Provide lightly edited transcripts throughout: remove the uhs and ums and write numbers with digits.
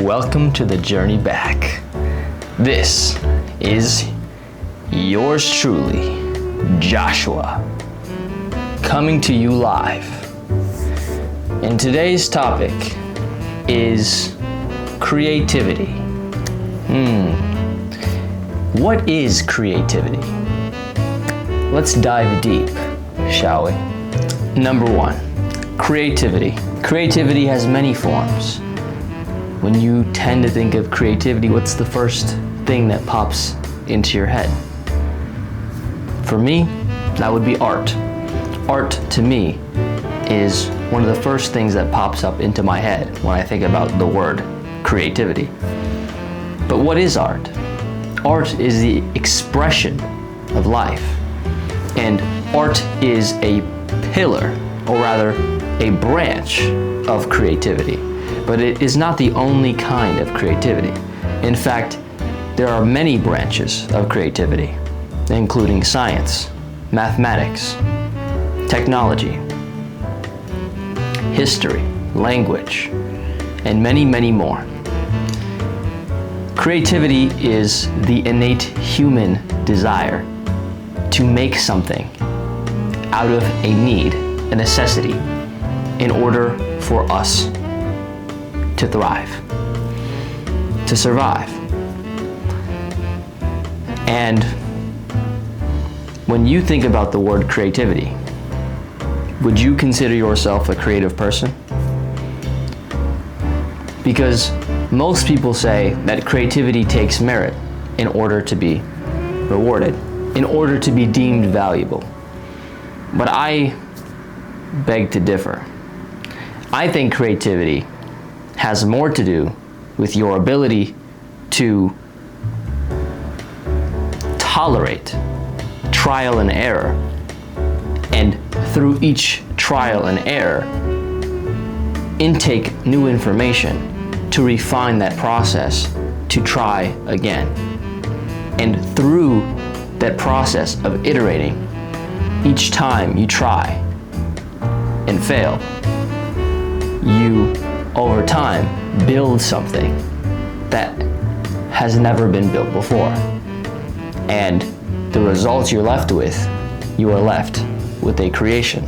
welcome to the journey back. This is yours truly, Joshua, coming to you live. And today's topic is creativity. What is creativity? Let's dive deep, shall we? Number one, creativity. Creativity has many forms. When you tend to think of creativity, what's the first thing that pops into your head? For me, that would be art. Art, to me, is one of the first things that pops up into my head when I think about the word creativity. But what is art? Art is the expression of life. And art is a pillar, or rather, a branch of creativity. But it is not the only kind of creativity. In fact, there are many branches of creativity, including science, mathematics, technology, history, language, and many, many more. Creativity is the innate human desire to make something out of a need, a necessity, in order for us to thrive, to survive. And when you think about the word creativity, would you consider yourself a creative person? Because most people say that creativity takes merit in order to be rewarded, in order to be deemed valuable. But I beg to differ. I think creativity has more to do with your ability to tolerate trial and error, and through each trial and error, intake new information to refine that process to try again. And through that process of iterating, each time you try and fail, you over time build something that has never been built before. And the results you're left with, you are left with a creation.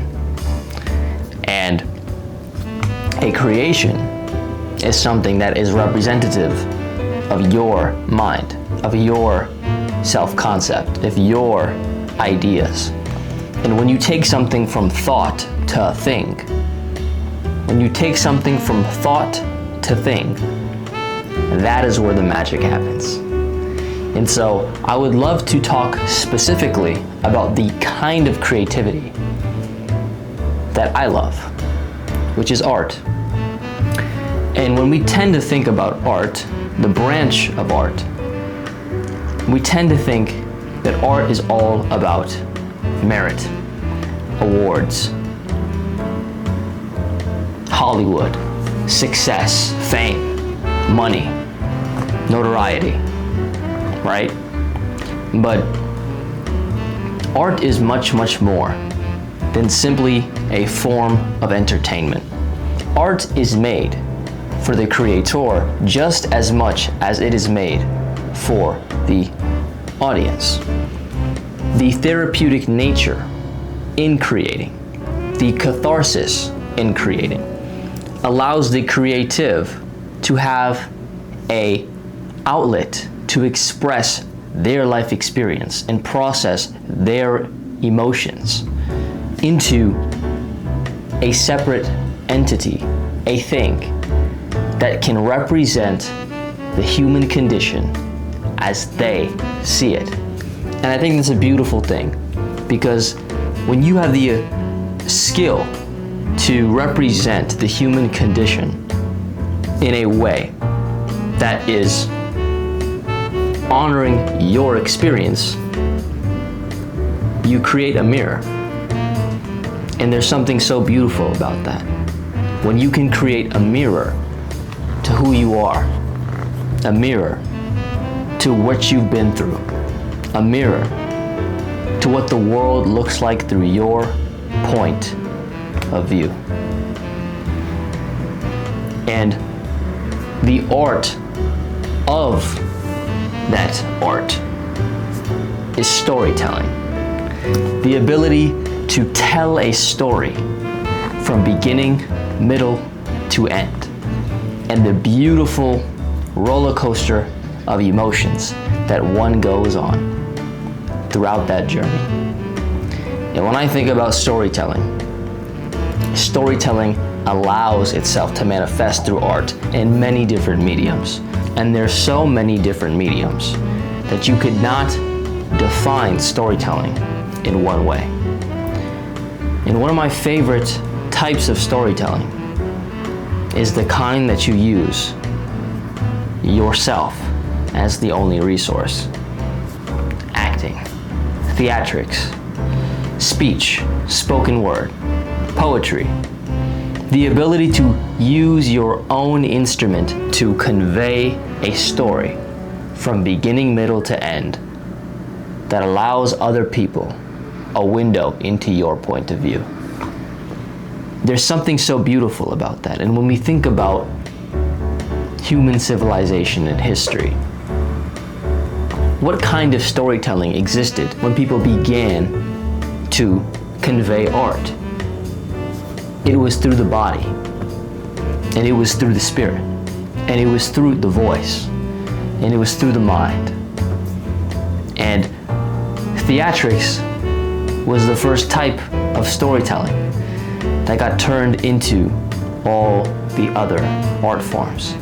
And a creation is something that is representative of your mind, of your self-concept, of your ideas. And when you take something from thought to thing, when you take something from thought to thing, that is where the magic happens. And so I would love to talk specifically about the kind of creativity that I love, which is art. And when we tend to think about art, the branch of art, we tend to think that art is all about merit, awards, Hollywood, success, fame, money, notoriety, right? But art is much, much more than simply a form of entertainment. Art is made for the creator just as much as it is made for the audience. The therapeutic nature in creating, the catharsis in creating, allows the creative to have a outlet to express their life experience and process their emotions into a separate entity, a thing that can represent the human condition as they see it. And I think that's a beautiful thing, because when you have the skill to represent the human condition in a way that is honoring your experience, you create a mirror. And there's something so beautiful about that. When you can create a mirror to who you are, a mirror to what you've been through, a mirror to what the world looks like through your point of view. And the art of that art is storytelling. The ability to tell a story from beginning, middle to end, and the beautiful roller coaster of emotions that one goes on throughout that journey. And when I think about storytelling, storytelling allows itself to manifest through art in many different mediums. And there's so many different mediums that you could not define storytelling in one way. And one of my favorite types of storytelling is the kind that you use yourself as the only resource. Acting, theatrics, speech, spoken word, poetry. The ability to use your own instrument to convey a story from beginning, middle to end that allows other people a window into your point of view. There's something so beautiful about that. And when we think about human civilization and history, what kind of storytelling existed when people began to convey art? It was through the body, and it was through the spirit, and it was through the voice, and it was through the mind. And theatrics was the first type of storytelling that got turned into all the other art forms.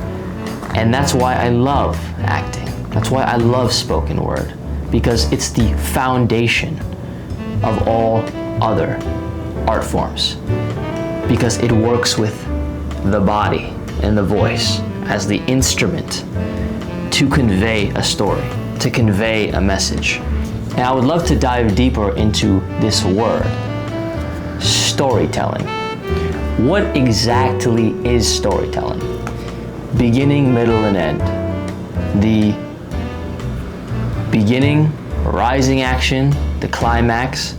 And that's why I love acting. That's why I love spoken word, because it's the foundation of all other art forms. Because it works with the body and the voice as the instrument to convey a story, to convey a message. And I would love to dive deeper into this word, storytelling. What exactly is storytelling? Beginning, middle, and end. The beginning, rising action, the climax,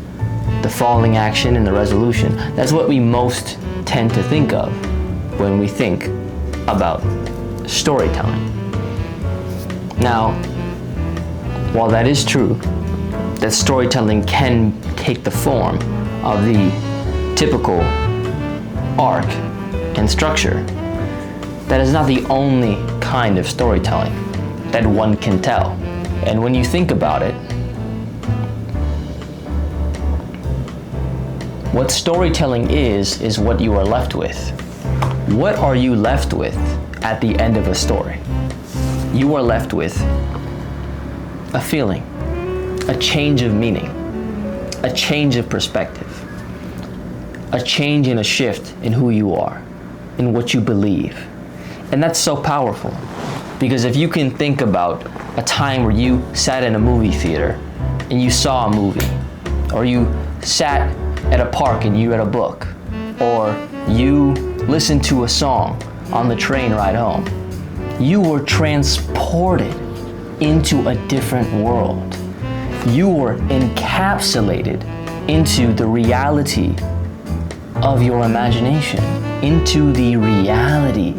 the falling action, and the resolution. That's what we most tend to think of when we think about storytelling. Now, while that is true, that storytelling can take the form of the typical arc and structure, that is not the only kind of storytelling that one can tell. And when you think about it, what storytelling is what you are left with. What are you left with at the end of a story? You are left with a feeling, a change of meaning, a change of perspective, a change and a shift in who you are, in what you believe. And that's so powerful, because if you can think about a time where you sat in a movie theater and you saw a movie, or you sat at a park and you read a book, or you listened to a song on the train ride home, you were transported into a different world. You were encapsulated into the reality of your imagination, into the reality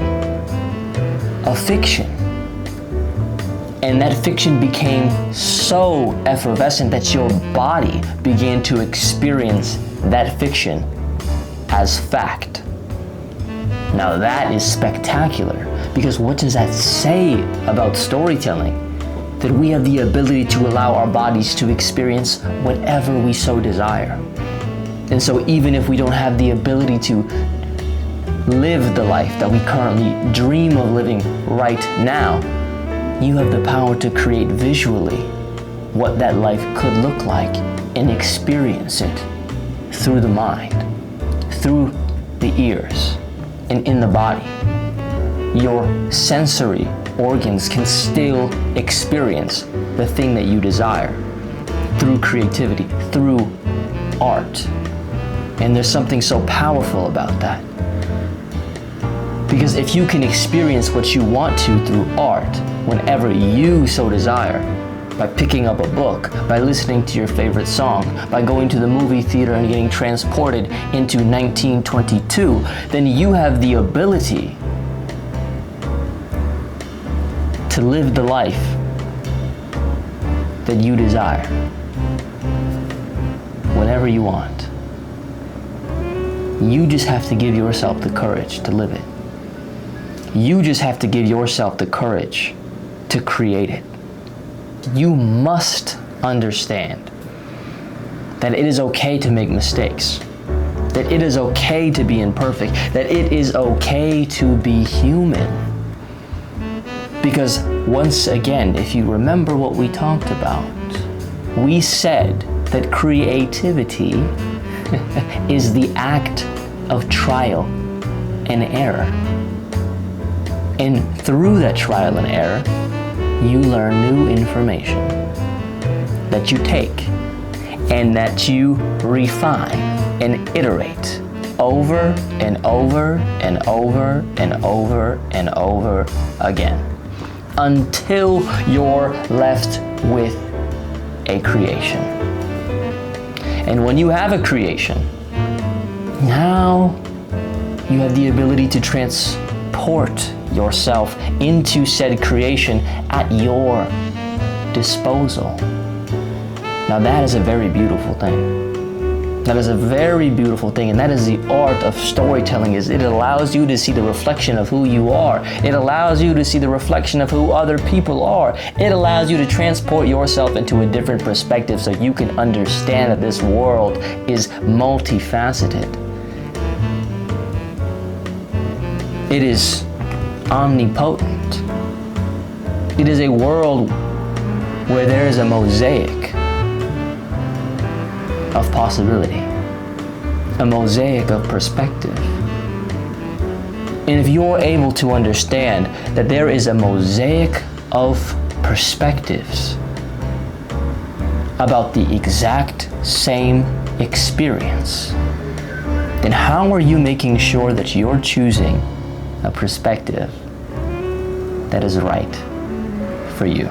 of fiction. And that fiction became so effervescent that your body began to experience that fiction as fact. Now that is spectacular, because what does that say about storytelling? That we have the ability to allow our bodies to experience whatever we so desire. And so even if we don't have the ability to live the life that we currently dream of living right now, you have the power to create visually what that life could look like and experience it through the mind, through the ears, and in the body. Your sensory organs can still experience the thing that you desire through creativity, through art. And there's something so powerful about that. Because if you can experience what you want to through art whenever you so desire, by picking up a book, by listening to your favorite song, by going to the movie theater and getting transported into 1922, then you have the ability to live the life that you desire whenever you want. You just have to give yourself the courage to live it. You just have to give yourself the courage to create it. You must understand that it is okay to make mistakes, that it is okay to be imperfect, that it is okay to be human. Because once again, if you remember what we talked about, we said that creativity is the act of trial and error. And through that trial and error, you learn new information that you take and that you refine and iterate over and over and over and over and over again until you're left with a creation. And when you have a creation, now you have the ability to transport yourself into said creation at your disposal. Now that is a very beautiful thing. That is a very beautiful thing, and that is the art of storytelling. Is it allows you to see the reflection of who you are. It allows you to see the reflection of who other people are. It allows you to transport yourself into a different perspective so you can understand that this world is multifaceted. It is omnipotent. It is a world where there is a mosaic of possibility, a mosaic of perspective. And if you're able to understand that there is a mosaic of perspectives about the exact same experience, then how are you making sure that you're choosing a perspective that is right for you?